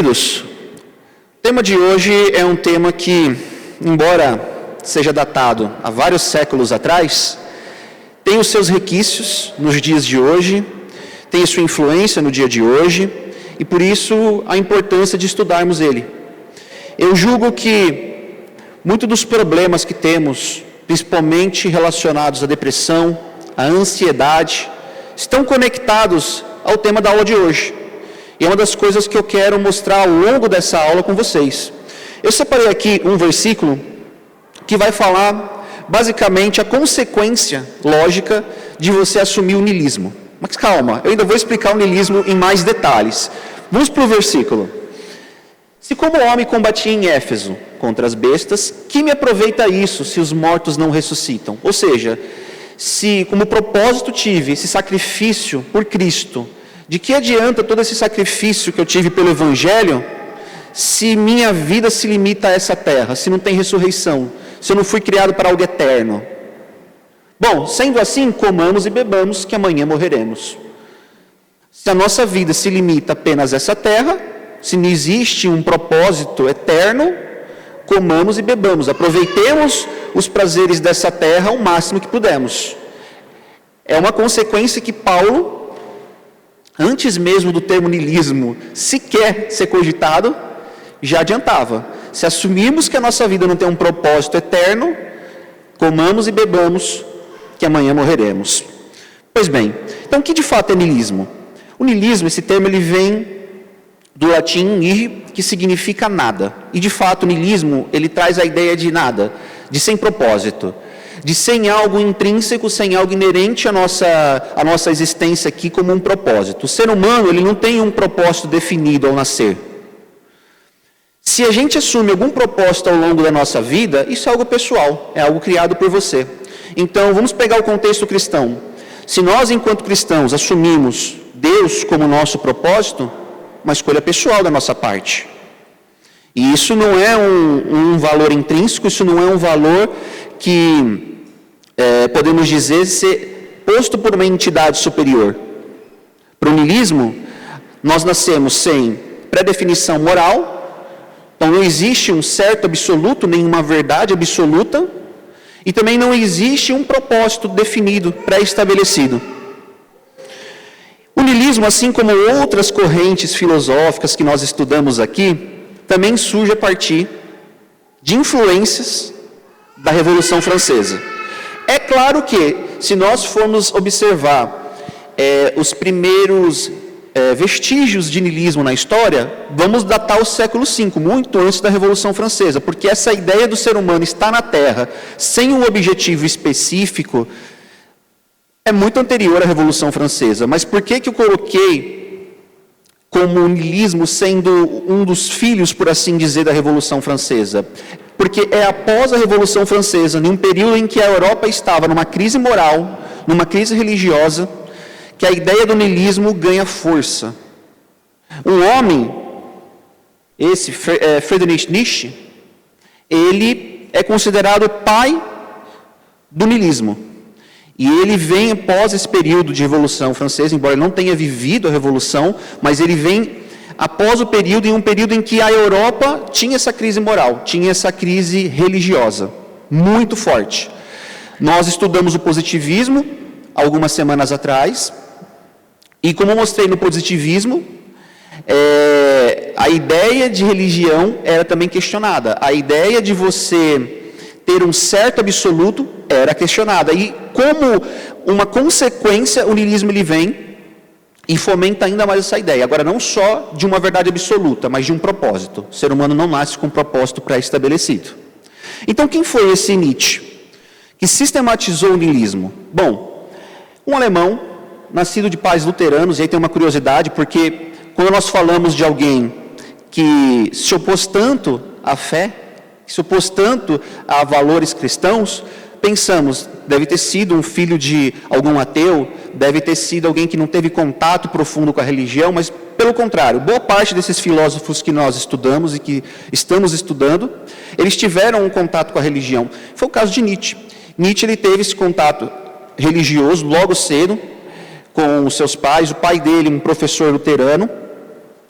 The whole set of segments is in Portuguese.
Queridos, o tema de hoje é um tema que, embora seja datado há vários séculos atrás, tem os seus requisitos nos dias de hoje, tem sua influência no dia de hoje, e por isso a importância de estudarmos ele. Eu julgo que muitos dos problemas que temos, principalmente relacionados à depressão, à ansiedade, estão conectados ao tema da aula de hoje. E é uma das coisas que eu quero mostrar ao longo dessa aula com vocês. Eu separei aqui um versículo que vai falar basicamente a consequência lógica de você assumir o niilismo. Mas calma, eu ainda vou explicar o niilismo em mais detalhes. Vamos para o versículo. Se como homem combatia em Éfeso contra as bestas, que me aproveita isso se os mortos não ressuscitam? Ou seja, se como propósito tive esse sacrifício por Cristo, de que adianta todo esse sacrifício que eu tive pelo Evangelho, se minha vida se limita a essa terra, se não tem ressurreição, se eu não fui criado para algo eterno? Bom, sendo assim, comamos e bebamos, que amanhã morreremos. Se a nossa vida se limita apenas a essa terra, se não existe um propósito eterno, comamos e bebamos, aproveitemos os prazeres dessa terra ao máximo que pudermos. É uma consequência que Paulo, antes mesmo do termo niilismo sequer ser cogitado, já adiantava. Se assumirmos que a nossa vida não tem um propósito eterno, comamos e bebamos, que amanhã morreremos. Pois bem, então o que de fato é niilismo? O niilismo, esse termo, ele vem do latim nihil, que significa nada. E de fato o niilismo, ele traz a ideia de nada, de sem propósito, de sem algo intrínseco, sem algo inerente à nossa existência aqui como um propósito. O ser humano, ele não tem um propósito definido ao nascer. Se a gente assume algum propósito ao longo da nossa vida, isso é algo pessoal, é algo criado por você. Então, vamos pegar o contexto cristão. Se nós, enquanto cristãos, assumimos Deus como nosso propósito, uma escolha pessoal da nossa parte. E isso não é um valor intrínseco, isso não é um valor que podemos dizer ser posto por uma entidade superior. Para o niilismo, nós nascemos sem pré-definição moral, então não existe um certo absoluto, nenhuma verdade absoluta, e também não existe um propósito definido, pré-estabelecido. O niilismo, assim como outras correntes filosóficas que nós estudamos aqui, também surge a partir de influências da Revolução Francesa. É claro que, se nós formos observar os primeiros vestígios de niilismo na história, vamos datar o século V, muito antes da Revolução Francesa, porque essa ideia do ser humano estar na Terra sem um objetivo específico é muito anterior à Revolução Francesa. Mas por que eu coloquei como o niilismo sendo um dos filhos, por assim dizer, da Revolução Francesa? Porque é após a Revolução Francesa, em um período em que a Europa estava numa crise moral, numa crise religiosa, que a ideia do niilismo ganha força. Um homem, esse Friedrich Nietzsche, ele é considerado o pai do niilismo. E ele vem após esse período de Revolução Francesa, embora ele não tenha vivido a Revolução, mas ele vem após o período, em um período em que a Europa tinha essa crise moral, tinha essa crise religiosa, muito forte. Nós estudamos o positivismo algumas semanas atrás, e como eu mostrei no positivismo, a ideia de religião era também questionada. A ideia de você ter um certo absoluto era questionada. E como uma consequência, o niilismo ele vem e fomenta ainda mais essa ideia. Agora, não só de uma verdade absoluta, mas de um propósito. O ser humano não nasce com um propósito pré-estabelecido. Então, quem foi esse Nietzsche que sistematizou o niilismo? Bom, um alemão, nascido de pais luteranos, e aí tem uma curiosidade, porque quando nós falamos de alguém que se opôs tanto à fé, que se opôs tanto a valores cristãos, pensamos, deve ter sido um filho de algum ateu, deve ter sido alguém que não teve contato profundo com a religião, mas pelo contrário, boa parte desses filósofos que nós estudamos e que estamos estudando, eles tiveram um contato com a religião. Foi o caso de Nietzsche. Nietzsche ele teve esse contato religioso logo cedo, com os seus pais, o pai dele, um professor luterano,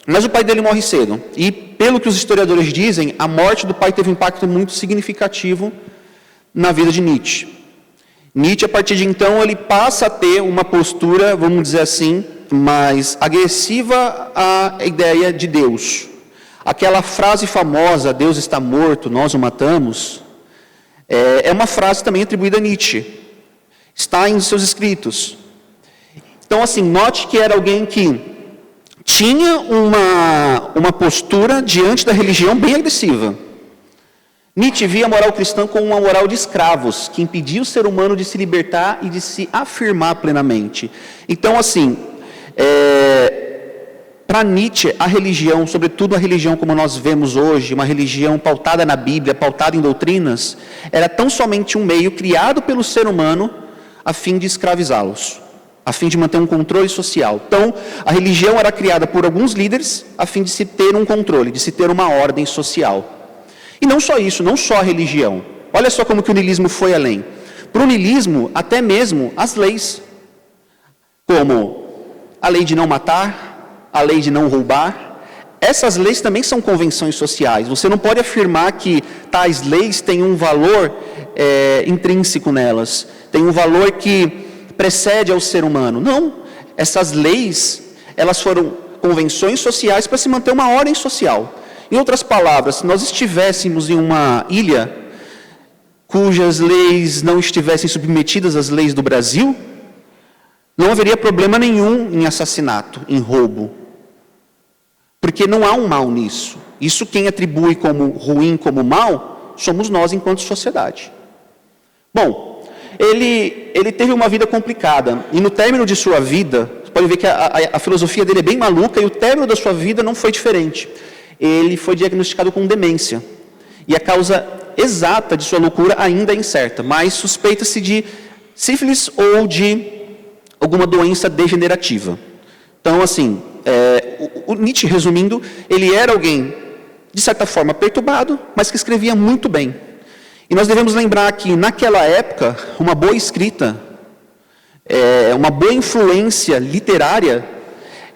Mas o pai dele morre cedo. E, pelo que os historiadores dizem, a morte do pai teve um impacto muito significativo na vida de Nietzsche. Nietzsche, a partir de então, ele passa a ter uma postura, vamos dizer assim, mais agressiva à ideia de Deus. Aquela frase famosa, Deus está morto, nós o matamos, é uma frase também atribuída a Nietzsche. Está em seus escritos. Então, assim, note que era alguém que tinha uma postura diante da religião bem agressiva. Nietzsche via a moral cristã como uma moral de escravos, que impedia o ser humano de se libertar e de se afirmar plenamente. Então, assim, para Nietzsche, a religião, sobretudo a religião como nós vemos hoje, uma religião pautada na Bíblia, pautada em doutrinas, era tão somente um meio criado pelo ser humano a fim de escravizá-los, a fim de manter um controle social. Então, a religião era criada por alguns líderes a fim de se ter um controle, de se ter uma ordem social. E não só isso, não só a religião. Olha só como que o niilismo foi além. Para o niilismo, até mesmo as leis, como a lei de não matar, a lei de não roubar, essas leis também são convenções sociais. Você não pode afirmar que tais leis têm um valor intrínseco nelas, tem um valor que precede ao ser humano. Não, essas leis, elas foram convenções sociais para se manter uma ordem social. Em outras palavras, se nós estivéssemos em uma ilha cujas leis não estivessem submetidas às leis do Brasil, não haveria problema nenhum em assassinato, em roubo. Porque não há um mal nisso. Isso quem atribui como ruim, como mal, somos nós enquanto sociedade. Bom, ele teve uma vida complicada, e no término de sua vida, você pode ver que a filosofia dele é bem maluca, e o término da sua vida não foi diferente. Ele foi diagnosticado com demência. E a causa exata de sua loucura ainda é incerta, mas suspeita-se de sífilis ou de alguma doença degenerativa. Então, assim, o Nietzsche, resumindo, ele era alguém, de certa forma, perturbado, mas que escrevia muito bem. E nós devemos lembrar que, naquela época, uma boa escrita, uma boa influência literária,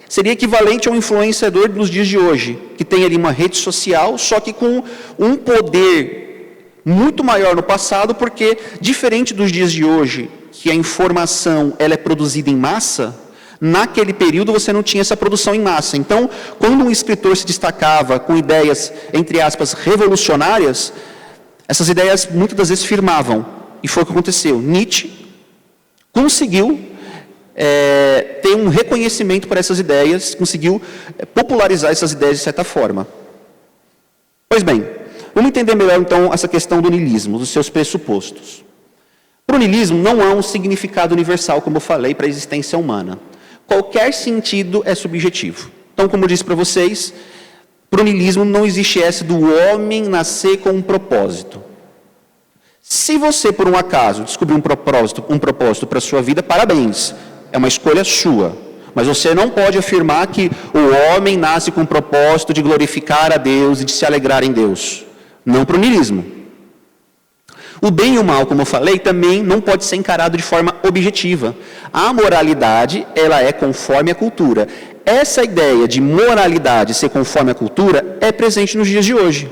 seria equivalente a um influenciador nos dias de hoje, que tem ali uma rede social, só que com um poder muito maior no passado, porque, diferente dos dias de hoje, que a informação ela é produzida em massa, naquele período você não tinha essa produção em massa. Então, quando um escritor se destacava com ideias, entre aspas, revolucionárias, essas ideias muitas das vezes firmavam. E foi o que aconteceu. Nietzsche conseguiu ter um reconhecimento para essas ideias, conseguiu popularizar essas ideias de certa forma. Pois bem, vamos entender melhor então essa questão do niilismo, dos seus pressupostos. Para o niilismo não há um significado universal, como eu falei, para a existência humana. Qualquer sentido é subjetivo. Então, como eu disse para vocês, para o niilismo não existe essa do homem nascer com um propósito. Se você, por um acaso, descobrir um propósito para a sua vida, parabéns. É uma escolha sua, mas você não pode afirmar que o homem nasce com o propósito de glorificar a Deus e de se alegrar em Deus. Não para o niilismo. O bem e o mal, como eu falei, também não pode ser encarado de forma objetiva. A moralidade, ela é conforme a cultura. Essa ideia de moralidade ser conforme a cultura é presente nos dias de hoje.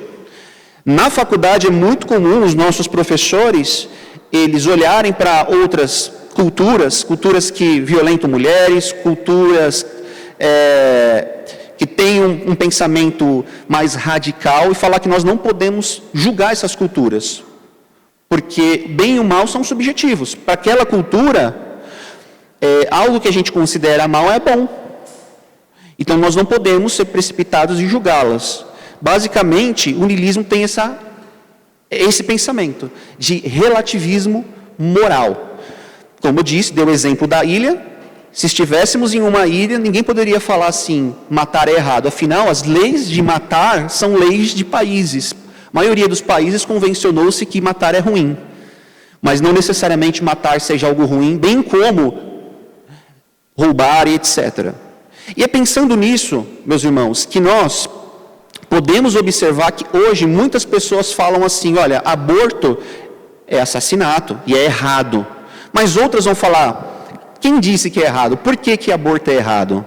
Na faculdade é muito comum os nossos professores, eles olharem para outras culturas que violentam mulheres, culturas que têm um pensamento mais radical e falar que nós não podemos julgar essas culturas, porque bem e o mal são subjetivos. Para aquela cultura, algo que a gente considera mal é bom. Então nós não podemos ser precipitados em julgá-las. Basicamente, o niilismo tem esse pensamento de relativismo moral. Como eu disse, deu o exemplo da ilha. Se estivéssemos em uma ilha, ninguém poderia falar assim, matar é errado. Afinal, as leis de matar são leis de países. A maioria dos países convencionou-se que matar é ruim. Mas não necessariamente matar seja algo ruim, bem como roubar e etc. E é pensando nisso, meus irmãos, que nós podemos observar que hoje muitas pessoas falam assim, olha, aborto é assassinato e é errado. Mas outras vão falar, quem disse que é errado? Por que aborto é errado?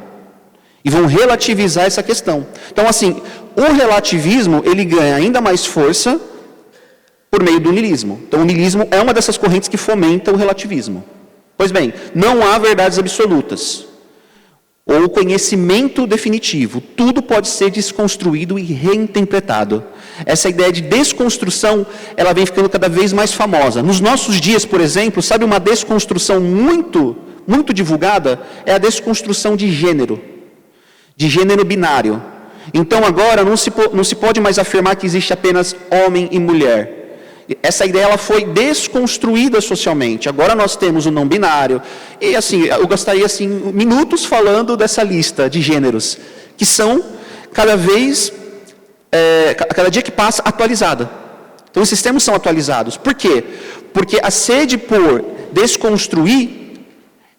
e vão relativizar essa questão. Então, assim, o relativismo, ele ganha ainda mais força por meio do niilismo. Então, o niilismo é uma dessas correntes que fomenta o relativismo. Pois bem, não há verdades absolutas, ou conhecimento definitivo. Tudo pode ser desconstruído e reinterpretado. Essa ideia de desconstrução, ela vem ficando cada vez mais famosa. Nos nossos dias, por exemplo, sabe uma desconstrução muito divulgada? É a desconstrução de gênero binário. Então agora não se pode mais afirmar que existe apenas homem e mulher. Essa ideia ela foi desconstruída socialmente. Agora nós temos o não binário. E assim, eu gostaria assim, minutos falando dessa lista de gêneros, que são cada dia que passa atualizada. Então esses termos são atualizados. Por quê? Porque a sede por desconstruir,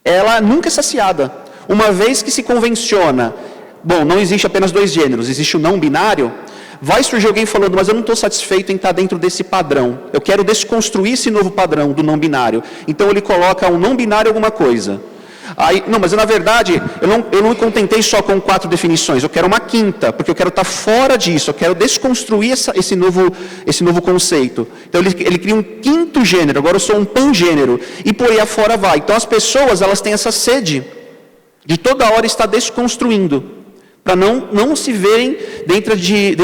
ela nunca é saciada. Uma vez que se convenciona, bom, não existe apenas dois gêneros, existe o não binário, vai surgir alguém falando, mas eu não estou satisfeito em estar dentro desse padrão. Eu quero desconstruir esse novo padrão do não binário. Então ele coloca um não binário alguma coisa. Aí, não, mas na verdade, eu não me contentei só com 4 definições, eu quero uma quinta, porque eu quero estar fora disso, eu quero desconstruir esse novo conceito. Então ele cria um quinto gênero, agora eu sou um pangênero, e por aí afora vai. Então as pessoas, elas têm essa sede de toda hora estar desconstruindo, para não se verem dentro de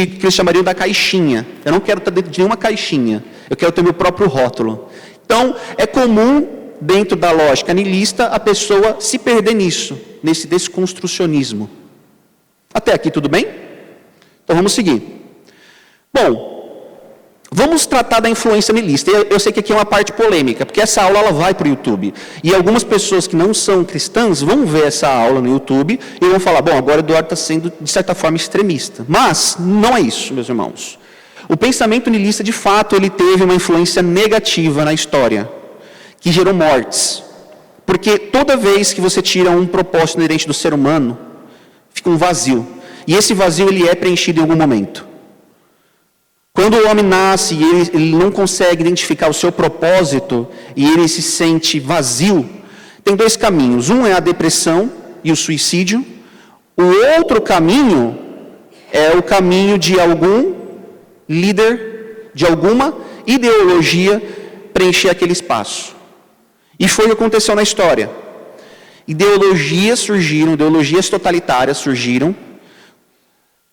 que eles chamariam da caixinha. Eu não quero estar dentro de nenhuma caixinha, eu quero ter meu próprio rótulo. Então, é comum, dentro da lógica niilista, a pessoa se perder nesse desconstrucionismo. Até aqui tudo bem? Então vamos seguir. Bom, vamos tratar da influência niilista. Eu sei que aqui é uma parte polêmica, porque essa aula ela vai para o YouTube. E algumas pessoas que não são cristãs vão ver essa aula no YouTube e vão falar, bom, agora o Eduardo está sendo, de certa forma, extremista. Mas não é isso, meus irmãos. O pensamento niilista, de fato, ele teve uma influência negativa na história, que gerou mortes. Porque toda vez que você tira um propósito inerente do ser humano, fica um vazio. E esse vazio ele é preenchido em algum momento. Quando o homem nasce e ele não consegue identificar o seu propósito e ele se sente vazio, tem 2 caminhos. Um é a depressão e o suicídio. O outro caminho é o caminho de algum líder, de alguma ideologia preencher aquele espaço. E foi o que aconteceu na história. Ideologias totalitárias surgiram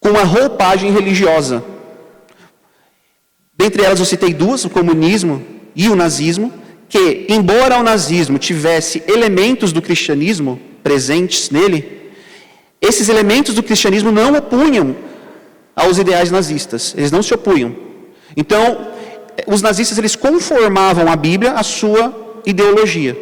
com uma roupagem religiosa. Dentre elas eu citei 2, o comunismo e o nazismo, que, embora o nazismo tivesse elementos do cristianismo presentes nele, esses elementos do cristianismo não opunham aos ideais nazistas, eles não se opunham. Então, os nazistas eles conformavam a Bíblia à sua ideologia.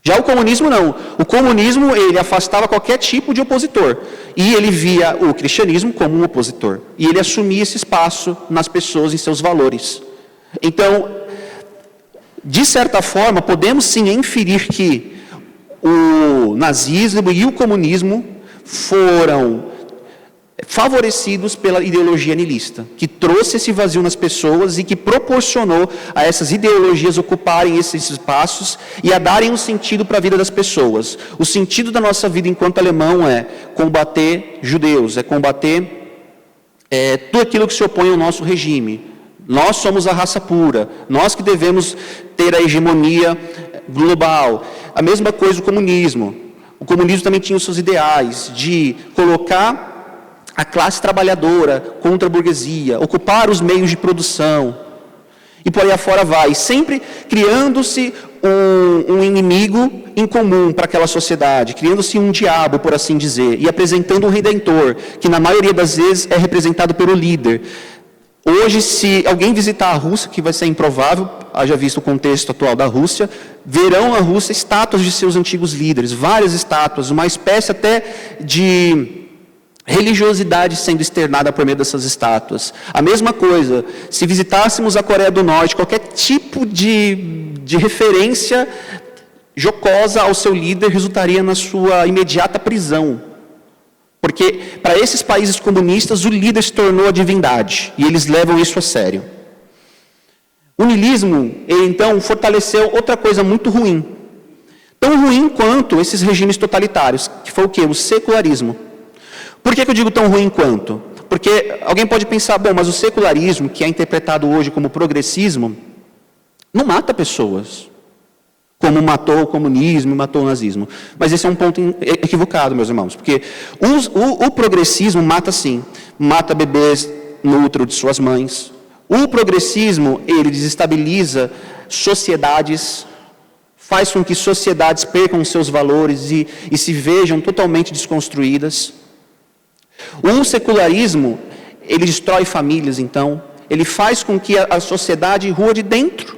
Já o comunismo não. O comunismo ele afastava qualquer tipo de opositor. E ele via o cristianismo como um opositor. E ele assumia esse espaço nas pessoas, em seus valores. Então, de certa forma, podemos sim inferir que o nazismo e o comunismo foram favorecidos pela ideologia niilista, que trouxe esse vazio nas pessoas e que proporcionou a essas ideologias ocuparem esses espaços e a darem um sentido para a vida das pessoas. O sentido da nossa vida enquanto alemão é combater judeus, é combater tudo aquilo que se opõe ao nosso regime. Nós somos a raça pura, nós que devemos ter a hegemonia global. A mesma coisa o comunismo. O comunismo também tinha os seus ideais de colocar a classe trabalhadora contra a burguesia, ocupar os meios de produção, e por aí afora vai, sempre criando-se um inimigo em comum para aquela sociedade, criando-se um diabo, por assim dizer, e apresentando um redentor, que na maioria das vezes é representado pelo líder. Hoje, se alguém visitar a Rússia, que vai ser improvável, haja visto o contexto atual da Rússia, verão na Rússia estátuas de seus antigos líderes, várias estátuas, uma espécie até de religiosidade sendo externada por meio dessas estátuas. A mesma coisa, se visitássemos a Coreia do Norte, qualquer tipo de referência jocosa ao seu líder resultaria na sua imediata prisão. Porque para esses países comunistas o líder se tornou a divindade, e eles levam isso a sério. O niilismo, ele então fortaleceu outra coisa muito ruim. Tão ruim quanto esses regimes totalitários, que foi o quê? O secularismo. Por que eu digo tão ruim quanto? Porque alguém pode pensar, bom, mas o secularismo, que é interpretado hoje como progressismo, não mata pessoas, como matou o comunismo e matou o nazismo. Mas esse é um ponto equivocado, meus irmãos, porque o progressismo mata sim, mata bebês no útero de suas mães. O progressismo, ele desestabiliza sociedades, faz com que sociedades percam seus valores e se vejam totalmente desconstruídas. O secularismo, ele destrói famílias, então, ele faz com que a sociedade rua de dentro,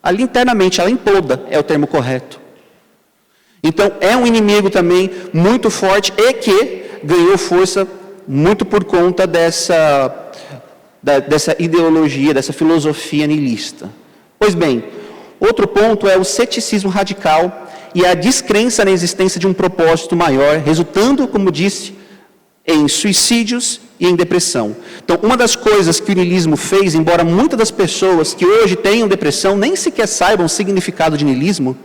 ali internamente, ela imploda, é o termo correto. Então, é um inimigo também muito forte e que ganhou força muito por conta dessa ideologia, dessa filosofia niilista. Pois bem, outro ponto é o ceticismo radical e a descrença na existência de um propósito maior, resultando, como disse, em suicídios e em depressão. Então, uma das coisas que o niilismo fez, embora muitas das pessoas que hoje tenham depressão nem sequer saibam o significado de niilismo,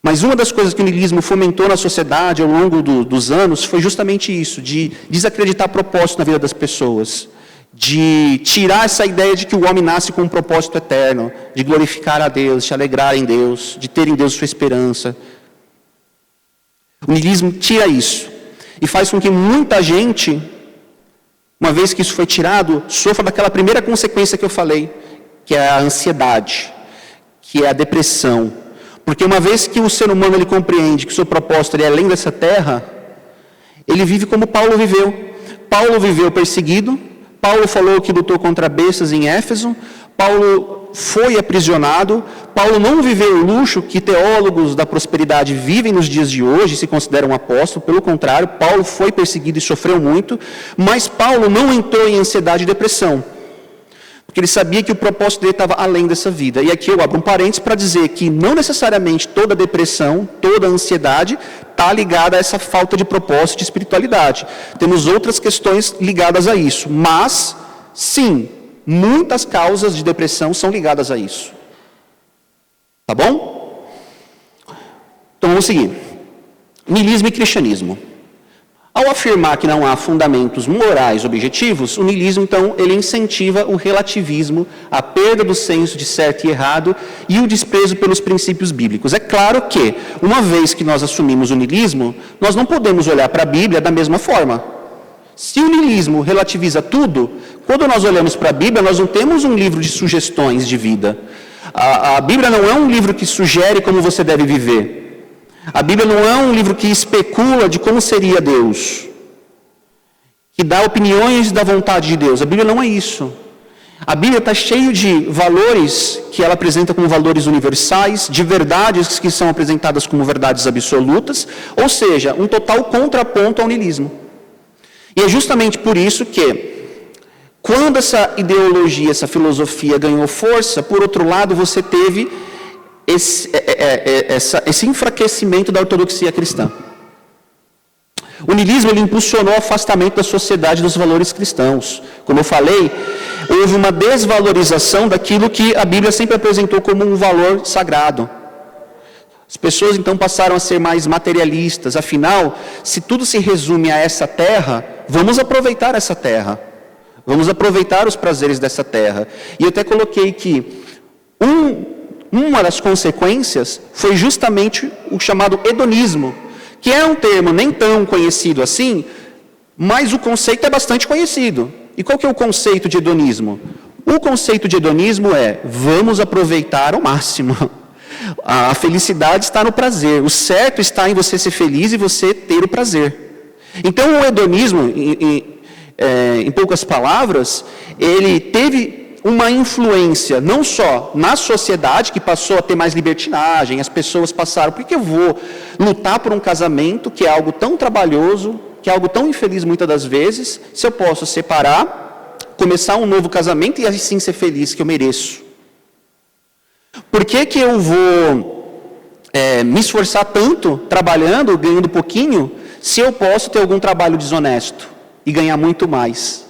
mas uma das coisas que o niilismo fomentou na sociedade ao longo dos anos foi justamente isso, de desacreditar propósito na vida das pessoas, de tirar essa ideia de que o homem nasce com um propósito eterno, de glorificar a Deus, de alegrar em Deus, de ter em Deus sua esperança. O niilismo tira isso e faz com que muita gente, uma vez que isso foi tirado, sofra daquela primeira consequência que eu falei, que é a ansiedade, que é a depressão. Porque uma vez que o ser humano ele compreende que o seu propósito é além dessa terra, ele vive como Paulo viveu. Paulo viveu perseguido, Paulo falou que lutou contra bestas em Éfeso, Paulo foi aprisionado, Paulo não viveu o luxo que teólogos da prosperidade vivem nos dias de hoje, se consideram apóstolo, pelo contrário, Paulo foi perseguido e sofreu muito, mas Paulo não entrou em ansiedade e depressão, porque ele sabia que o propósito dele estava além dessa vida. E aqui eu abro um parênteses para dizer que não necessariamente toda depressão, toda ansiedade está ligada a essa falta de propósito de espiritualidade. Temos outras questões ligadas a isso, mas, sim, muitas causas de depressão são ligadas a isso. Tá bom? Então vamos seguir. Niilismo e cristianismo. Ao afirmar que não há fundamentos morais objetivos, o niilismo, então, ele incentiva o relativismo, a perda do senso de certo e errado e o desprezo pelos princípios bíblicos. É claro que, uma vez que nós assumimos o niilismo, nós não podemos olhar para a Bíblia da mesma forma. Se o niilismo relativiza tudo, quando nós olhamos para a Bíblia, nós não temos um livro de sugestões de vida. A Bíblia não é um livro que sugere como você deve viver. A Bíblia não é um livro que especula de como seria Deus, que dá opiniões da vontade de Deus. A Bíblia não é isso. A Bíblia está cheia de valores que ela apresenta como valores universais, de verdades que são apresentadas como verdades absolutas, ou seja, um total contraponto ao niilismo. E é justamente por isso que, quando essa ideologia, essa filosofia ganhou força, por outro lado, você teve esse enfraquecimento da ortodoxia cristã. O niilismo ele impulsionou o afastamento da sociedade dos valores cristãos. Como eu falei, houve uma desvalorização daquilo que a Bíblia sempre apresentou como um valor sagrado. As pessoas então passaram a ser mais materialistas. Afinal, se tudo se resume a essa terra, vamos aproveitar essa terra. Vamos aproveitar os prazeres dessa terra. E eu até coloquei que uma das consequências foi justamente o chamado hedonismo, que é um termo nem tão conhecido assim, mas o conceito é bastante conhecido. E qual que é o conceito de hedonismo? O conceito de hedonismo é: vamos aproveitar ao máximo. A felicidade está no prazer. O certo está em você ser feliz e você ter o prazer. Então o hedonismo, em poucas palavras, ele teve uma influência não só na sociedade, que passou a ter mais libertinagem, as pessoas passaram, por que eu vou lutar por um casamento que é algo tão trabalhoso, que é algo tão infeliz muitas das vezes, se eu posso separar, começar um novo casamento e assim ser feliz, que eu mereço? Por que eu vou me esforçar tanto, trabalhando, ganhando pouquinho, se eu posso ter algum trabalho desonesto e ganhar muito mais?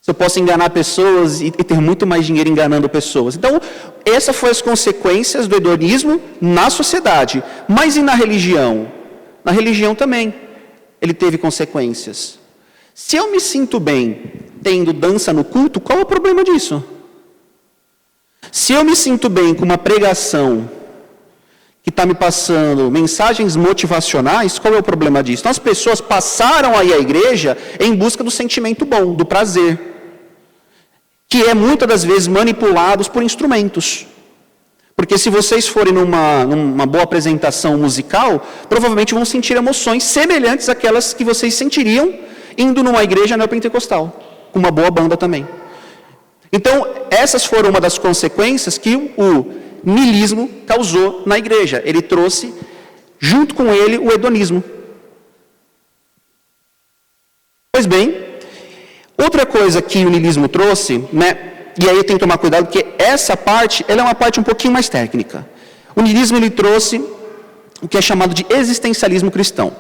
Se eu posso enganar pessoas e ter muito mais dinheiro enganando pessoas. Então, essas foram as consequências do hedonismo na sociedade. Mas e na religião? Na religião também ele teve consequências. Se eu me sinto bem tendo dança no culto, qual é o problema disso? Se eu me sinto bem com uma pregação que está me passando mensagens motivacionais, qual é o problema disso? Então as pessoas passaram aí à igreja em busca do sentimento bom, do prazer, que é muitas das vezes manipulados por instrumentos. Porque se vocês forem numa boa apresentação musical, provavelmente vão sentir emoções semelhantes àquelas que vocês sentiriam indo numa igreja neopentecostal, com uma boa banda também. Então, essas foram uma das consequências que o niilismo causou na igreja. Ele trouxe, junto com ele, o hedonismo. Pois bem, outra coisa que o niilismo trouxe, e aí tem que tomar cuidado, porque essa parte, ela é uma parte um pouquinho mais técnica. O niilismo, ele trouxe o que é chamado de existencialismo cristão.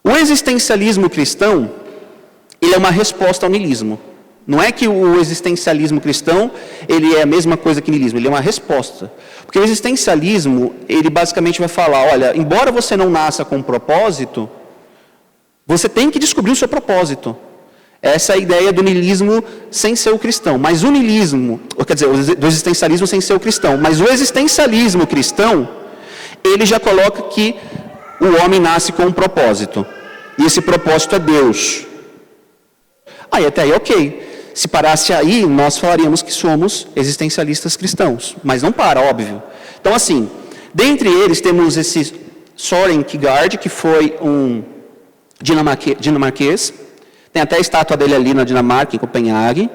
O existencialismo cristão, ele é uma resposta ao niilismo. Não é que o existencialismo cristão, ele é a mesma coisa que o niilismo, ele é uma resposta. Porque o existencialismo, ele basicamente vai falar, olha, embora você não nasça com um propósito, você tem que descobrir o seu propósito. Essa é a ideia do niilismo sem ser o cristão. Mas o niilismo, quer dizer, do existencialismo sem ser o cristão. Mas o existencialismo cristão, ele já coloca que o homem nasce com um propósito. E esse propósito é Deus. Aí até aí, ok. Se parasse aí, nós falaríamos que somos existencialistas cristãos. Mas não para, óbvio. Então, assim, dentre eles temos esse Søren Kierkegaard, que foi um dinamarquês. Tem até a estátua dele ali na Dinamarca, em Copenhague.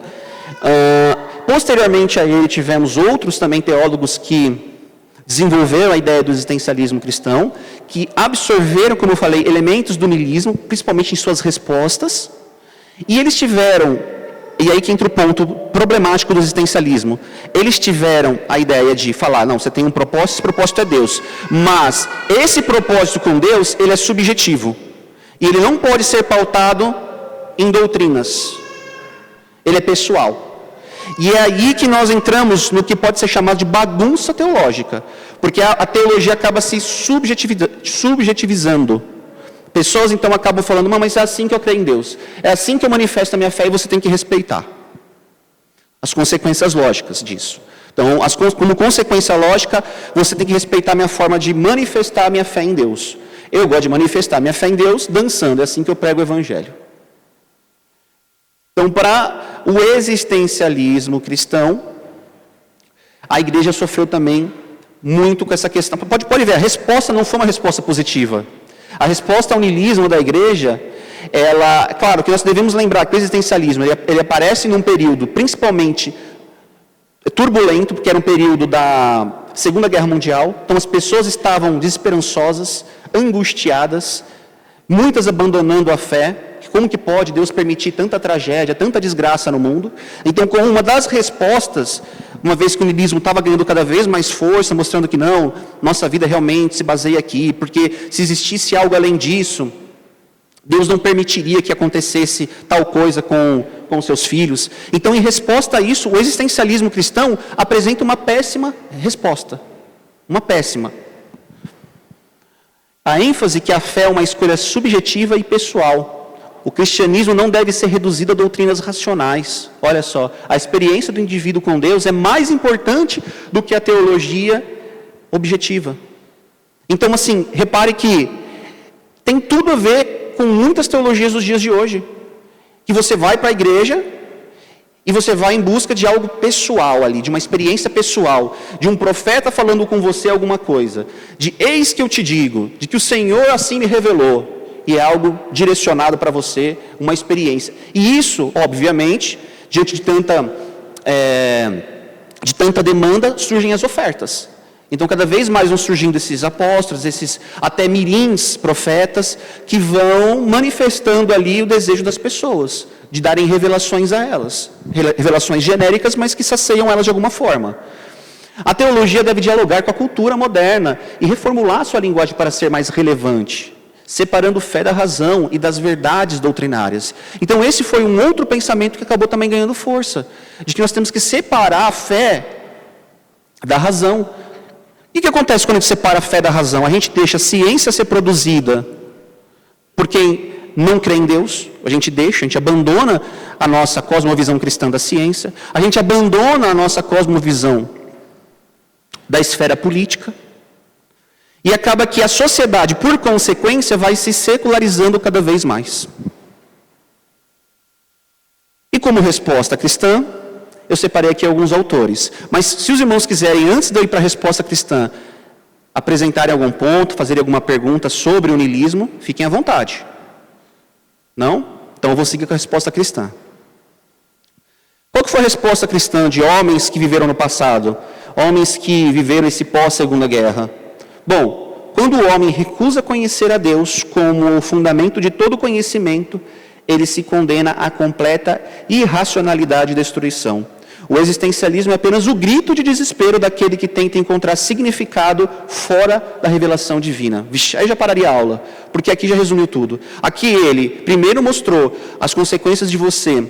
Posteriormente a ele, tivemos outros também teólogos que desenvolveram a ideia do existencialismo cristão, que absorveram, como eu falei, elementos do niilismo, principalmente em suas respostas. E eles tiveram, e aí que entra o ponto problemático do existencialismo, eles tiveram a ideia de falar, não, você tem um propósito, esse propósito é Deus. Mas esse propósito com Deus, ele é subjetivo. E ele não pode ser pautado em doutrinas. Ele é pessoal. E é aí que nós entramos no que pode ser chamado de bagunça teológica. Porque a teologia acaba se subjetivizando. Pessoas então acabam falando, mas é assim que eu creio em Deus. É assim que eu manifesto a minha fé e você tem que respeitar. As consequências lógicas disso. Então, como consequência lógica, você tem que respeitar a minha forma de manifestar a minha fé em Deus. Eu gosto de manifestar a minha fé em Deus dançando. É assim que eu prego o evangelho. Então, para o existencialismo cristão, a igreja sofreu também muito com essa questão. Pode ver, a resposta não foi uma resposta positiva. A resposta ao niilismo da igreja, claro que nós devemos lembrar que o existencialismo, ele aparece num período principalmente turbulento, porque era um período da Segunda Guerra Mundial, então as pessoas estavam desesperançosas, angustiadas, muitas abandonando a fé. Como que pode Deus permitir tanta tragédia, tanta desgraça no mundo? Então, como uma das respostas, uma vez que o niilismo estava ganhando cada vez mais força, mostrando que não, nossa vida realmente se baseia aqui, porque se existisse algo além disso, Deus não permitiria que acontecesse tal coisa com seus filhos. Então, em resposta a isso, o existencialismo cristão apresenta uma péssima resposta. Uma péssima. A ênfase que a fé é uma escolha subjetiva e pessoal. O cristianismo não deve ser reduzido a doutrinas racionais. Olha só, a experiência do indivíduo com Deus é mais importante do que a teologia objetiva. Então, assim, repare que tem tudo a ver com muitas teologias dos dias de hoje. Que você vai para a igreja e você vai em busca de algo pessoal ali, de uma experiência pessoal, de um profeta falando com você alguma coisa, de eis que eu te digo, de que o Senhor assim me revelou. E é algo direcionado para você, uma experiência. E isso, obviamente, diante de tanta demanda, surgem as ofertas. Então, cada vez mais vão surgindo esses apóstolos, esses até mirins profetas, que vão manifestando ali o desejo das pessoas, de darem revelações a elas. Revelações genéricas, mas que saciam elas de alguma forma. A teologia deve dialogar com a cultura moderna e reformular sua linguagem para ser mais relevante, separando fé da razão e das verdades doutrinárias. Então esse foi um outro pensamento que acabou também ganhando força, de que nós temos que separar a fé da razão. O que acontece quando a gente separa a fé da razão? A gente deixa a ciência ser produzida por quem não crê em Deus, a gente abandona a nossa cosmovisão cristã da ciência, a gente abandona a nossa cosmovisão da esfera política, e acaba que a sociedade, por consequência, vai se secularizando cada vez mais. E como resposta cristã, eu separei aqui alguns autores. Mas se os irmãos quiserem, antes de eu ir para a resposta cristã, apresentarem algum ponto, fazerem alguma pergunta sobre o niilismo, fiquem à vontade. Não? Então eu vou seguir com a resposta cristã. Qual que foi a resposta cristã de homens que viveram no passado? Homens que viveram esse pós-segunda guerra? Bom, quando o homem recusa conhecer a Deus como o fundamento de todo conhecimento, ele se condena à completa irracionalidade e destruição. O existencialismo é apenas o grito de desespero daquele que tenta encontrar significado fora da revelação divina. Vixe, aí já pararia a aula, porque aqui já resumiu tudo. Aqui ele primeiro mostrou as consequências de você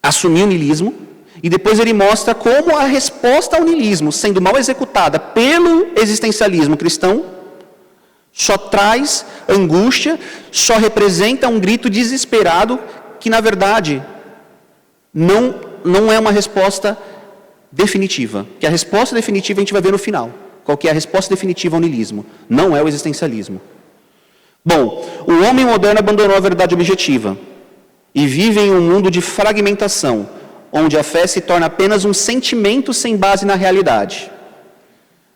assumir o niilismo, e depois ele mostra como a resposta ao niilismo, sendo mal executada pelo existencialismo cristão, só traz angústia, só representa um grito desesperado, que na verdade não é uma resposta definitiva. Que a resposta definitiva a gente vai ver no final. Qual que é a resposta definitiva ao niilismo? Não é o existencialismo. Bom, o homem moderno abandonou a verdade objetiva e vive em um mundo de fragmentação, onde a fé se torna apenas um sentimento sem base na realidade.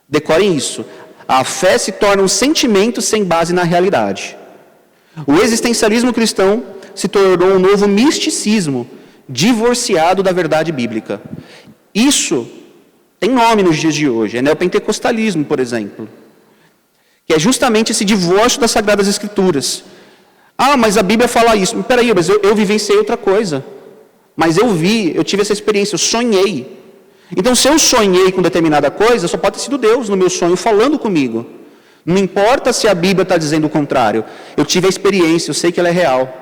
Decorem isso. A fé se torna um sentimento sem base na realidade. O existencialismo cristão se tornou um novo misticismo, divorciado da verdade bíblica. Isso tem nome nos dias de hoje, é neopentecostalismo, por exemplo, que é justamente esse divórcio das Sagradas Escrituras. Ah, mas a Bíblia fala isso. Peraí, mas eu vivenciei outra coisa. Mas eu tive essa experiência, eu sonhei. Então, se eu sonhei com determinada coisa, só pode ter sido Deus no meu sonho falando comigo. Não importa se a Bíblia está dizendo o contrário. Eu tive a experiência, eu sei que ela é real.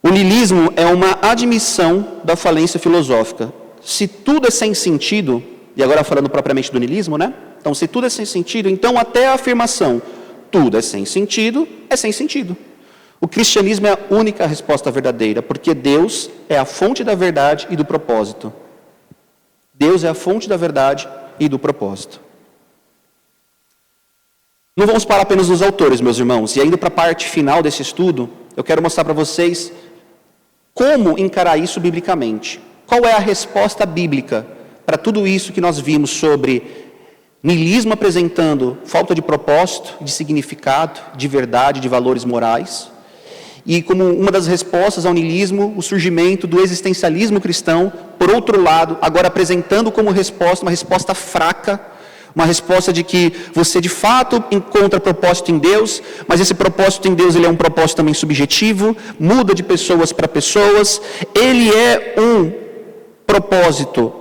O niilismo é uma admissão da falência filosófica. Se tudo é sem sentido, e agora falando propriamente do niilismo, né? Então, se tudo é sem sentido, então até a afirmação, tudo é sem sentido, é sem sentido. O cristianismo é a única resposta verdadeira, porque Deus é a fonte da verdade e do propósito. Deus é a fonte da verdade e do propósito. Não vamos parar apenas nos autores, meus irmãos, e ainda para a parte final desse estudo, eu quero mostrar para vocês como encarar isso biblicamente. Qual é a resposta bíblica para tudo isso que nós vimos sobre niilismo apresentando falta de propósito, de significado, de verdade, de valores morais. E como uma das respostas ao niilismo, o surgimento do existencialismo cristão, por outro lado, agora apresentando como resposta, uma resposta fraca, uma resposta de que você de fato encontra propósito em Deus, mas esse propósito em Deus ele é um propósito também subjetivo, muda de pessoas para pessoas, ele é um propósito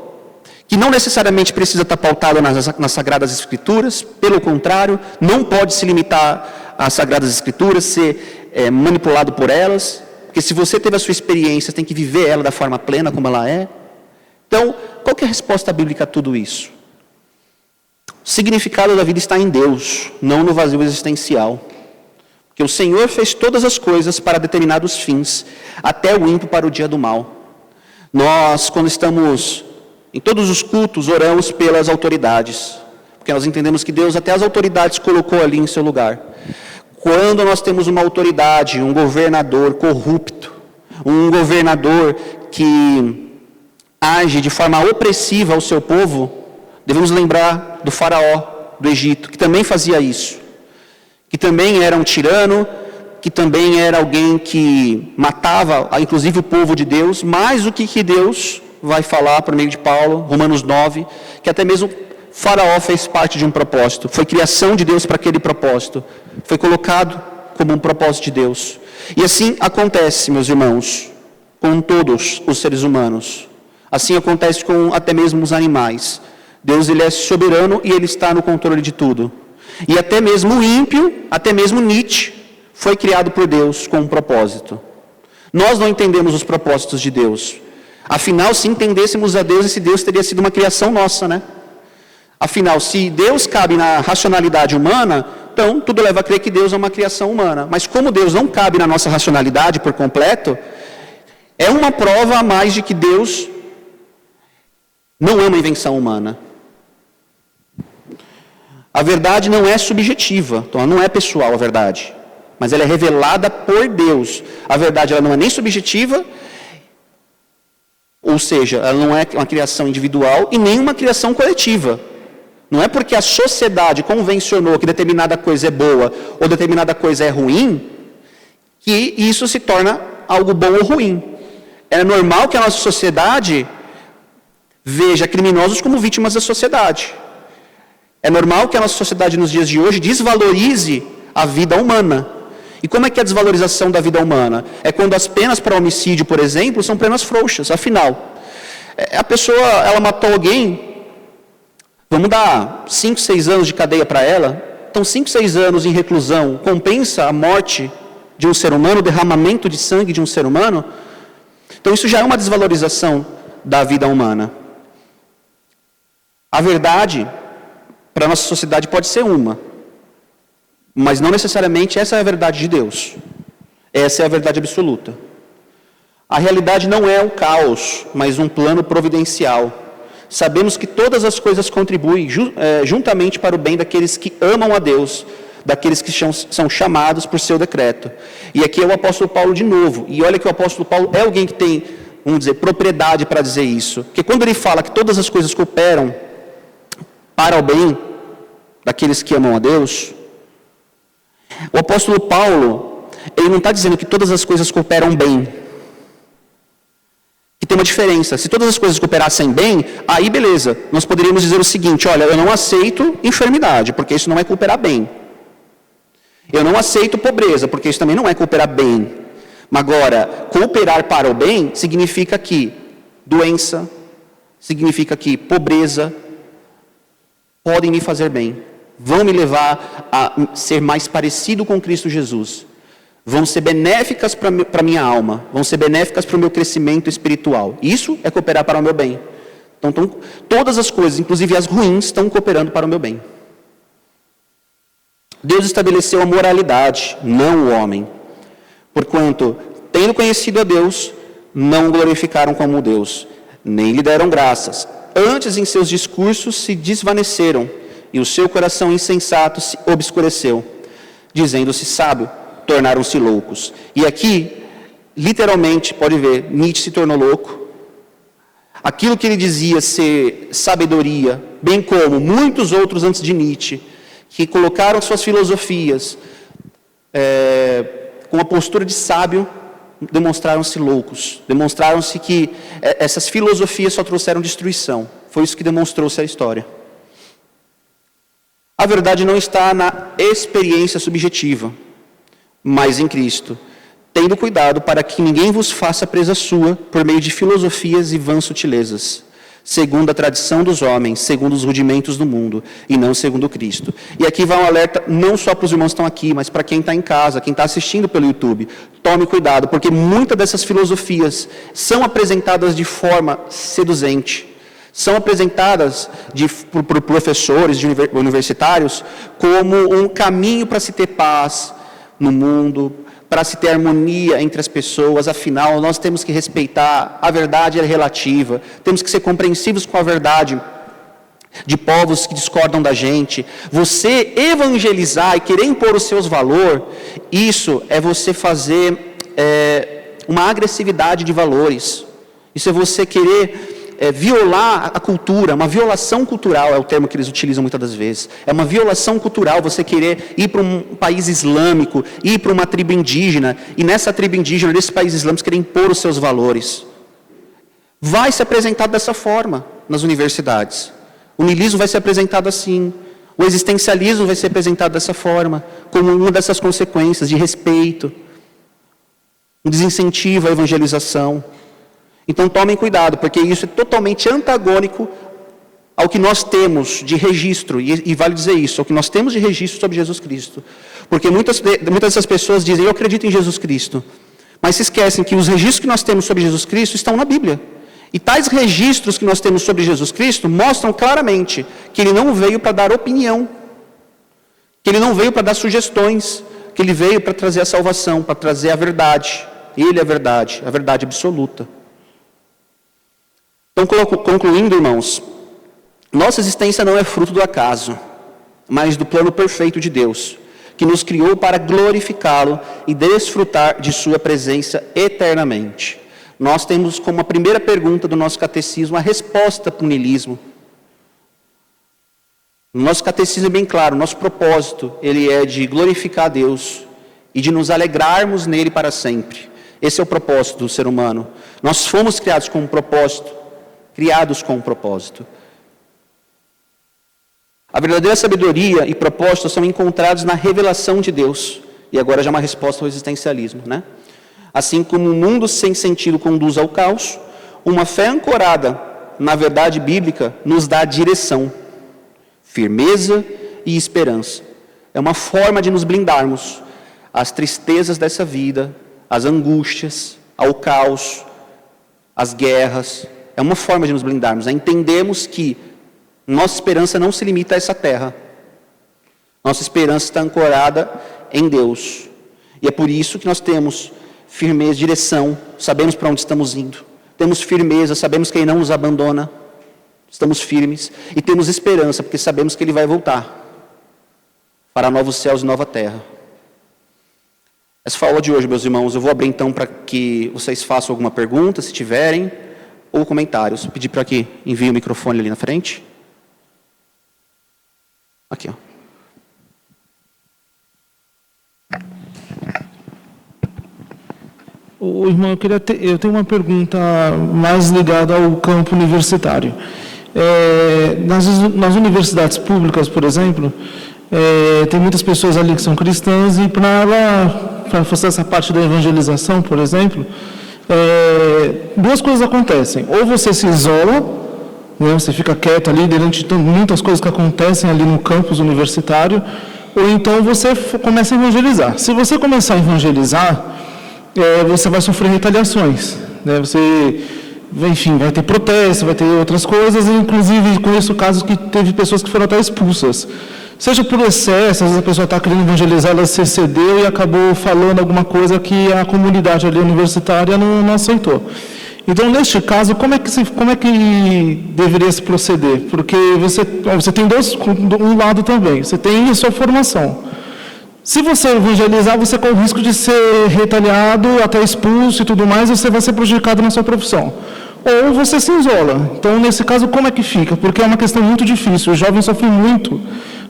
que não necessariamente precisa estar pautado nas Sagradas Escrituras, pelo contrário, não pode se limitar às Sagradas Escrituras, ser manipulado por elas, porque se você teve a sua experiência, você tem que viver ela da forma plena como ela é. Então, qual que é a resposta bíblica a tudo isso? O significado da vida está em Deus, não no vazio existencial. Porque o Senhor fez todas as coisas para determinados fins, até o ímpio para o dia do mal. Nós, quando estamos em todos os cultos, oramos pelas autoridades, porque nós entendemos que Deus até as autoridades colocou ali em seu lugar. Quando nós temos uma autoridade, um governador corrupto, um governador que age de forma opressiva ao seu povo, devemos lembrar do faraó do Egito, que também fazia isso, que também era um tirano, que também era alguém que matava, inclusive o povo de Deus, mas o que Deus vai falar por meio de Paulo, Romanos 9, que até mesmo Faraó fez parte de um propósito, foi criação de Deus para aquele propósito, foi colocado como um propósito de Deus. E assim acontece, meus irmãos, com todos os seres humanos. Assim acontece com até mesmo os animais. Deus ele é soberano e ele está no controle de tudo. E até mesmo o ímpio, até mesmo Nietzsche, foi criado por Deus com um propósito. Nós não entendemos os propósitos de Deus, Afinal, se entendêssemos a Deus, esse Deus teria sido uma criação nossa, né? Afinal, se Deus cabe na racionalidade humana, então tudo leva a crer que Deus é uma criação humana. Mas como Deus não cabe na nossa racionalidade por completo, é uma prova a mais de que Deus não é uma invenção humana. A verdade não é subjetiva, então ela não é pessoal a verdade, mas ela é revelada por Deus. A verdade ela não é nem subjetiva, ou seja, ela não é uma criação individual e nem uma criação coletiva. Não é porque a sociedade convencionou que determinada coisa é boa ou determinada coisa é ruim, que isso se torna algo bom ou ruim. É normal que a nossa sociedade veja criminosos como vítimas da sociedade. É normal que a nossa sociedade nos dias de hoje desvalorize a vida humana. E como é que é a desvalorização da vida humana? É quando as penas para homicídio, por exemplo, são penas frouxas. Afinal, a pessoa, ela matou alguém, vamos dar 5, 6 anos de cadeia para ela. Então 5, 6 anos em reclusão compensa a morte de um ser humano, o derramamento de sangue de um ser humano? Então isso já é uma desvalorização da vida humana. A verdade, para a nossa sociedade, pode ser uma, mas não necessariamente essa é a verdade de Deus. Essa é a verdade absoluta. A realidade não é um caos, mas um plano providencial. Sabemos que todas as coisas contribuem juntamente para o bem daqueles que amam a Deus, daqueles que são chamados por seu decreto. E aqui é o apóstolo Paulo de novo. E olha que o apóstolo Paulo é alguém que tem, vamos dizer, propriedade para dizer isso. Porque quando ele fala que todas as coisas cooperam para o bem daqueles que amam a Deus, o apóstolo Paulo, ele não está dizendo que todas as coisas cooperam bem. E tem uma diferença. Se todas as coisas cooperassem bem, aí beleza. Nós poderíamos dizer o seguinte: olha, eu não aceito enfermidade, porque isso não é cooperar bem. Eu não aceito pobreza, porque isso também não é cooperar bem. Mas agora, cooperar para o bem significa que doença, significa que pobreza podem me fazer bem. Vão me levar a ser mais parecido com Cristo Jesus. Vão ser benéficas para a minha alma, vão ser benéficas para o meu crescimento espiritual. Isso é cooperar para o meu bem. Então, todas as coisas, inclusive as ruins, estão cooperando para o meu bem. Deus estabeleceu a moralidade, não o homem. Porquanto, tendo conhecido a Deus, não o glorificaram como Deus, nem lhe deram graças. Antes, em seus discursos, se desvaneceram, e o seu coração insensato se obscureceu. Dizendo-se sábio, tornaram-se loucos. E aqui, literalmente, pode ver, Nietzsche se tornou louco. Aquilo que ele dizia ser sabedoria, bem como muitos outros antes de Nietzsche, que colocaram suas filosofias com a postura de sábio, demonstraram-se loucos. Demonstraram-se que essas filosofias só trouxeram destruição. Foi isso que demonstrou-se a história. A verdade não está na experiência subjetiva, mas em Cristo, tendo cuidado para que ninguém vos faça presa sua por meio de filosofias e vãs sutilezas, segundo a tradição dos homens, segundo os rudimentos do mundo, e não segundo Cristo. E aqui vai um alerta não só para os irmãos que estão aqui, mas para quem está em casa, quem está assistindo pelo YouTube. Tome cuidado, porque muitas dessas filosofias são apresentadas de forma seduzente, são apresentadas por professores universitários como um caminho para se ter paz no mundo, para se ter harmonia entre as pessoas. Afinal, nós temos que respeitar, a verdade é relativa, temos que ser compreensivos com a verdade de povos que discordam da gente. Você evangelizar e querer impor os seus valores, isso é você fazer uma agressividade de valores, isso é você querer violar a cultura, uma violação cultural é o termo que eles utilizam muitas das vezes. É uma violação cultural você querer ir para um país islâmico, ir para uma tribo indígena, e nessa tribo indígena, nesse país islâmico, querer impor os seus valores. Vai ser apresentado dessa forma nas universidades. O niilismo vai ser apresentado assim. O existencialismo vai ser apresentado dessa forma, como uma dessas consequências de respeito, um desincentivo à evangelização. Então tomem cuidado, porque isso é totalmente antagônico ao que nós temos de registro, e vale dizer isso, ao que nós temos de registro sobre Jesus Cristo. Porque muitas dessas pessoas dizem, eu acredito em Jesus Cristo, mas se esquecem que os registros que nós temos sobre Jesus Cristo estão na Bíblia. E tais registros que nós temos sobre Jesus Cristo mostram claramente que ele não veio para dar opinião, que ele não veio para dar sugestões, que ele veio para trazer a salvação, para trazer a verdade. Ele é a verdade absoluta. Então, concluindo, irmãos, nossa existência não é fruto do acaso, mas do plano perfeito de Deus, que nos criou para glorificá-lo e desfrutar de sua presença eternamente. Nós temos como a primeira pergunta do nosso catecismo a resposta para o niilismo. No nosso catecismo é bem claro, nosso propósito, ele é de glorificar a Deus e de nos alegrarmos nele para sempre. Esse é o propósito do ser humano. Nós fomos criados com um propósito, A verdadeira sabedoria e propósito são encontrados na revelação de Deus. E agora já uma resposta ao existencialismo, né? Assim como um mundo sem sentido conduz ao caos, uma fé ancorada na verdade bíblica nos dá direção, firmeza e esperança. É uma forma de nos blindarmos às tristezas dessa vida, às angústias, ao caos, às guerras. É uma forma de nos blindarmos, a entendermos que nossa esperança não se limita a essa terra. Nossa esperança está ancorada em Deus. E é por isso que nós temos firmeza, direção, sabemos para onde estamos indo. Temos firmeza, sabemos que Ele não nos abandona. Estamos firmes e temos esperança, porque sabemos que Ele vai voltar para novos céus e nova terra. Essa foi a aula de hoje, meus irmãos. Eu vou abrir então para que vocês façam alguma pergunta, se tiverem, ou comentários. Vou pedir para que envie o microfone ali na frente. Aqui, ó. Ô, irmão, eu tenho uma pergunta mais ligada ao campo universitário. Nas universidades públicas, por exemplo, tem muitas pessoas ali que são cristãs e para fazer essa parte da evangelização, por exemplo, duas coisas acontecem. Ou você se isola, né, você fica quieto ali diante de muitas coisas que acontecem ali no campus universitário, ou então você começa a evangelizar. Se você começar a evangelizar, você vai sofrer retaliações, né? Enfim, vai ter protestos, vai ter outras coisas, e inclusive conheço casos que teve pessoas que foram até expulsas. Seja por excesso, às vezes a pessoa está querendo evangelizar, ela se excedeu e acabou falando alguma coisa que a comunidade ali universitária não aceitou. Então, neste caso, como é que deveria se proceder? Porque você tem um lado também, você tem a sua formação. Se você evangelizar, você corre o risco de ser retaliado, até expulso e tudo mais, e você vai ser prejudicado na sua profissão. Ou você se isola. Então, nesse caso, como é que fica? Porque é uma questão muito difícil. Os jovens sofrem muito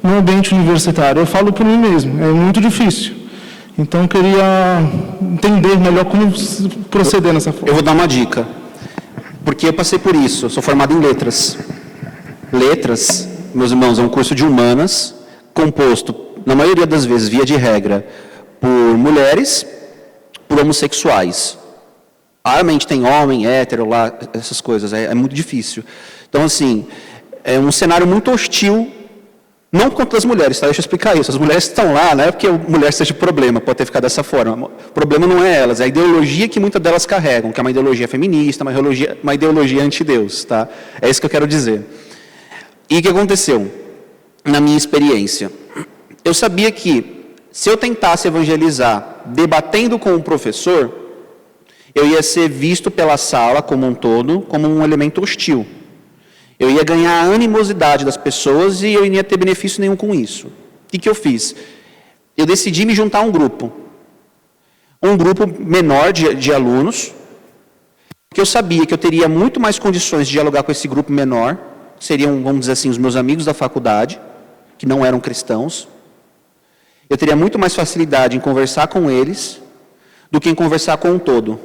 no ambiente universitário. Eu falo por mim mesmo, é muito difícil. Então, eu queria entender melhor como proceder nessa forma. Eu vou dar uma dica, porque eu passei por isso. Eu sou formado em letras. Letras, meus irmãos, é um curso de humanas, composto, na maioria das vezes, via de regra, por mulheres, por homossexuais. Raramente tem homem, hétero lá, essas coisas, é muito difícil. Então, assim, é um cenário muito hostil, não contra as mulheres, tá? Deixa eu explicar isso. As mulheres estão lá, não é porque a mulher seja problema, pode ter ficado dessa forma. O problema não é elas, é a ideologia que muitas delas carregam, que é uma ideologia feminista, uma ideologia anti-Deus, tá? É isso que eu quero dizer. E o que aconteceu? Na minha experiência, eu sabia que, se eu tentasse evangelizar debatendo com o professor, eu ia ser visto pela sala como um todo como um elemento hostil. Eu ia ganhar a animosidade das pessoas e eu não ia ter benefício nenhum com isso. O que eu fiz? Eu decidi me juntar a um grupo menor de alunos, porque eu sabia que eu teria muito mais condições de dialogar com esse grupo menor, seriam, vamos dizer assim, os meus amigos da faculdade, que não eram cristãos. Eu teria muito mais facilidade em conversar com eles do que em conversar com um todo.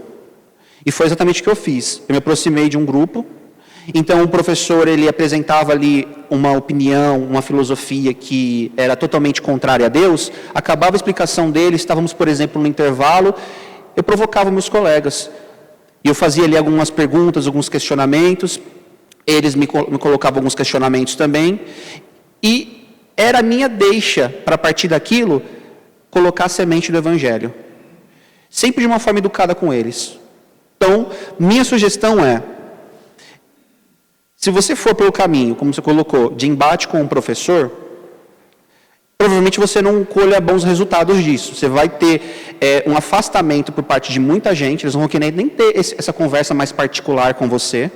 E foi exatamente o que eu fiz. Eu me aproximei de um grupo, então o professor ele apresentava ali uma opinião, uma filosofia que era totalmente contrária a Deus, acabava a explicação dele, estávamos, por exemplo, no intervalo, eu provocava meus colegas. E eu fazia ali algumas perguntas, alguns questionamentos, eles me colocavam alguns questionamentos também, e era a minha deixa, para partir daquilo, colocar a semente do Evangelho. Sempre de uma forma educada com eles. Então, minha sugestão é, Se você for pelo caminho, como você colocou, de embate com um professor, provavelmente você não colha bons resultados disso. Você vai ter um afastamento por parte de muita gente, eles não vão querer nem ter essa conversa mais particular com você,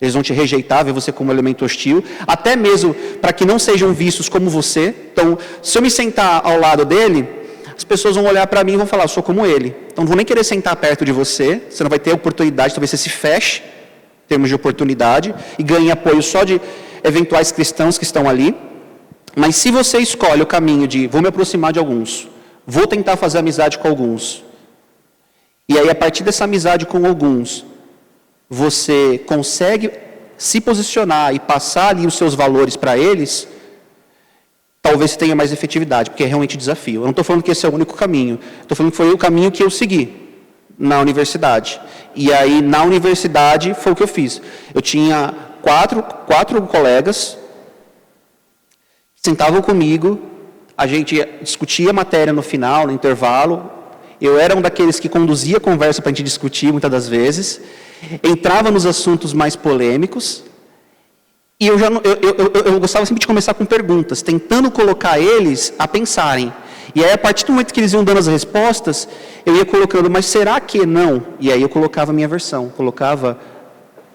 eles vão te rejeitar, ver você como elemento hostil, até mesmo para que não sejam vistos como você. Então, se eu me sentar ao lado dele, as pessoas vão olhar para mim e vão falar, eu sou como ele. Então, não vou nem querer sentar perto de você, você não vai ter oportunidade, talvez você se feche, em termos de oportunidade, e ganhe apoio só de eventuais cristãos que estão ali. Mas se você escolhe o caminho de, vou me aproximar de alguns, vou tentar fazer amizade com alguns, e aí a partir dessa amizade com alguns, você consegue se posicionar e passar ali os seus valores para eles, talvez você tenha mais efetividade, porque é realmente desafio. Eu não estou falando que esse é o único caminho, estou falando que foi o caminho que eu segui na universidade. E aí, na universidade, foi o que eu fiz. Eu tinha quatro colegas que sentavam comigo, a gente discutia a matéria no final, no intervalo. Eu era um daqueles que conduzia a conversa para a gente discutir, muitas das vezes. Entrava nos assuntos mais polêmicos. E eu gostava sempre de começar com perguntas, tentando colocar eles a pensarem. E aí, a partir do momento que eles iam dando as respostas, eu ia colocando, mas será que não? E aí eu colocava a minha versão, colocava,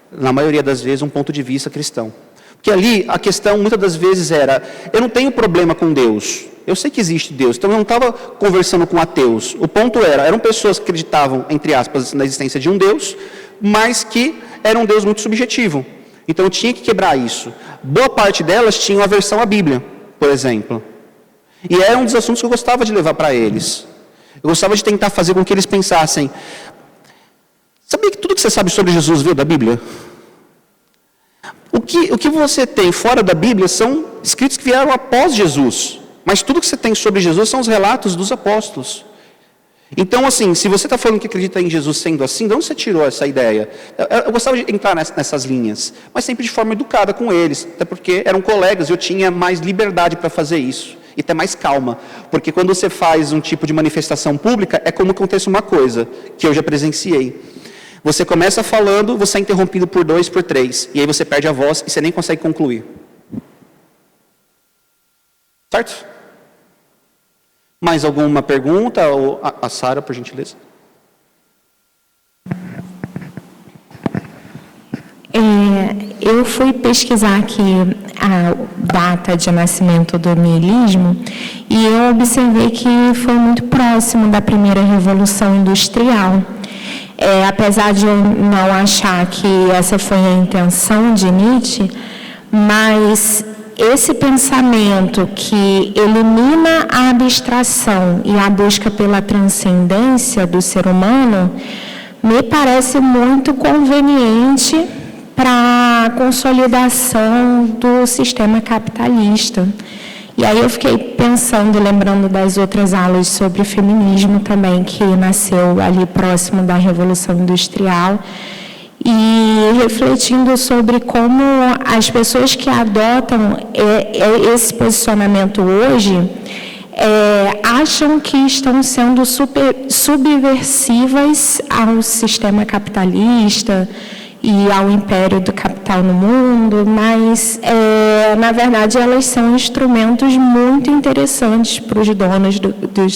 na maioria das vezes, um ponto de vista cristão. Porque ali, a questão, muitas das vezes, era, eu não tenho problema com Deus, eu sei que existe Deus, então eu não estava conversando com ateus. O ponto eram pessoas que acreditavam, entre aspas, na existência de um Deus, mas que era um Deus muito subjetivo. Então eu tinha que quebrar isso. Boa parte delas tinham aversão à Bíblia, por exemplo. E era um dos assuntos que eu gostava de levar para eles. Eu gostava de tentar fazer com que eles pensassem, sabia que tudo que você sabe sobre Jesus veio da Bíblia? O que você tem fora da Bíblia são escritos que vieram após Jesus. Mas tudo que você tem sobre Jesus são os relatos dos apóstolos. Então, assim, se você está falando que acredita em Jesus sendo assim, de onde você tirou essa ideia? Eu gostava de entrar nessas linhas, mas sempre de forma educada com eles, até porque eram colegas e eu tinha mais liberdade para fazer isso, e até mais calma, porque quando você faz um tipo de manifestação pública, é como acontece uma coisa, que eu já presenciei. Você começa falando, você é interrompido por 2, por 3, e aí você perde a voz e você nem consegue concluir. Certo? Mais alguma pergunta? Ou a Sara, por gentileza. Eu fui pesquisar aqui a data de nascimento do niilismo e eu observei que foi muito próximo da primeira Revolução Industrial. Apesar de eu não achar que essa foi a intenção de Nietzsche, mas esse pensamento que elimina a abstração e a busca pela transcendência do ser humano me parece muito conveniente para a consolidação do sistema capitalista. E aí eu fiquei pensando, lembrando das outras aulas sobre feminismo também, que nasceu ali próximo da Revolução Industrial, e refletindo sobre como as pessoas que adotam esse posicionamento hoje acham que estão sendo subversivas ao sistema capitalista e ao império do capital no mundo, mas, na verdade, elas são instrumentos muito interessantes para os donos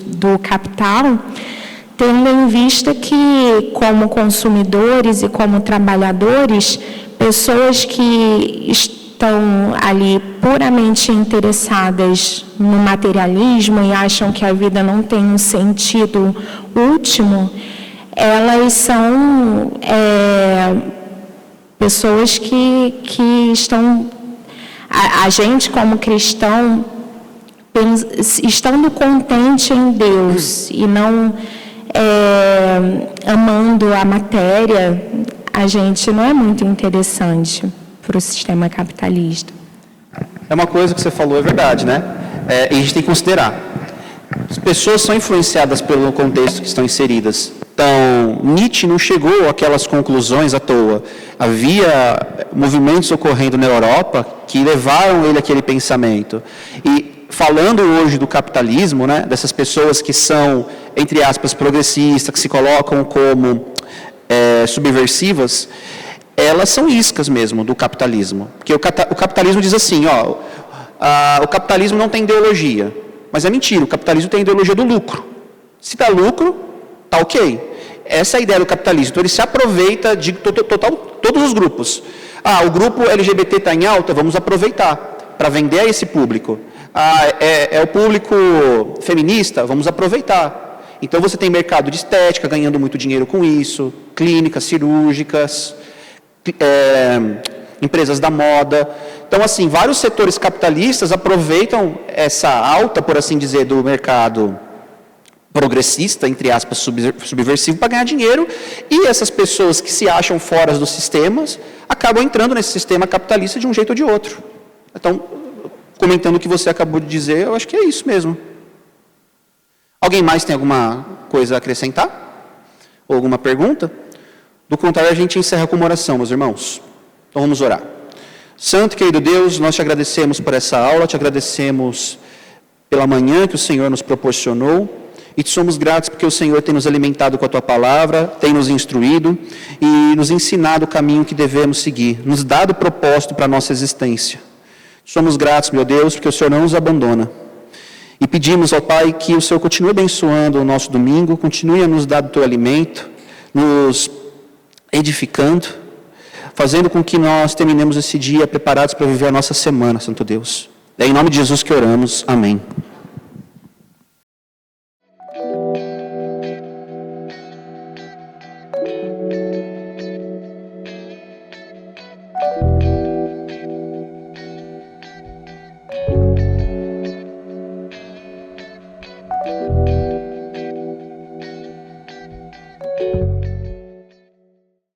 do capital, tendo em vista que, como consumidores e como trabalhadores, pessoas que estão ali puramente interessadas no materialismo e acham que a vida não tem um sentido último, elas são pessoas que estão... A gente, como cristão, estando contente em Deus e não amando a matéria, a gente não é muito interessante para o sistema capitalista. É uma coisa que você falou, é verdade, né? E a gente tem que considerar. As pessoas são influenciadas pelo contexto que estão inseridas. Então, Nietzsche não chegou àquelas conclusões à toa. Havia movimentos ocorrendo na Europa que levaram ele àquele pensamento. E falando hoje do capitalismo, né, dessas pessoas que são, entre aspas, progressistas, que se colocam como subversivas, elas são iscas mesmo do capitalismo. Porque o capitalismo diz assim, o capitalismo não tem ideologia. Mas é mentira, o capitalismo tem a ideologia do lucro. Se dá lucro, tá ok. Essa é a ideia do capitalismo. Então ele se aproveita de todos os grupos. O grupo LGBT está em alta, vamos aproveitar para vender a esse público. É o público feminista, vamos aproveitar. Então você tem mercado de estética ganhando muito dinheiro com isso, clínicas cirúrgicas, empresas da moda. Então, assim, vários setores capitalistas aproveitam essa alta, por assim dizer, do mercado progressista, entre aspas, subversivo, para ganhar dinheiro, e essas pessoas que se acham fora dos sistemas, acabam entrando nesse sistema capitalista de um jeito ou de outro. Então, comentando o que você acabou de dizer, eu acho que é isso mesmo. Alguém mais tem alguma coisa a acrescentar? Ou alguma pergunta? Do contrário, a gente encerra com uma oração, meus irmãos. Então, vamos orar. Santo e querido Deus, nós te agradecemos por essa aula, te agradecemos pela manhã que o Senhor nos proporcionou, e te somos gratos porque o Senhor tem nos alimentado com a Tua palavra, tem nos instruído e nos ensinado o caminho que devemos seguir, nos dado propósito para a nossa existência. Somos gratos, meu Deus, porque o Senhor não nos abandona. E pedimos ao Pai que o Senhor continue abençoando o nosso domingo, continue a nos dar do Teu alimento, nos edificando, fazendo com que nós terminemos esse dia preparados para viver a nossa semana, Santo Deus. É em nome de Jesus que oramos. Amém.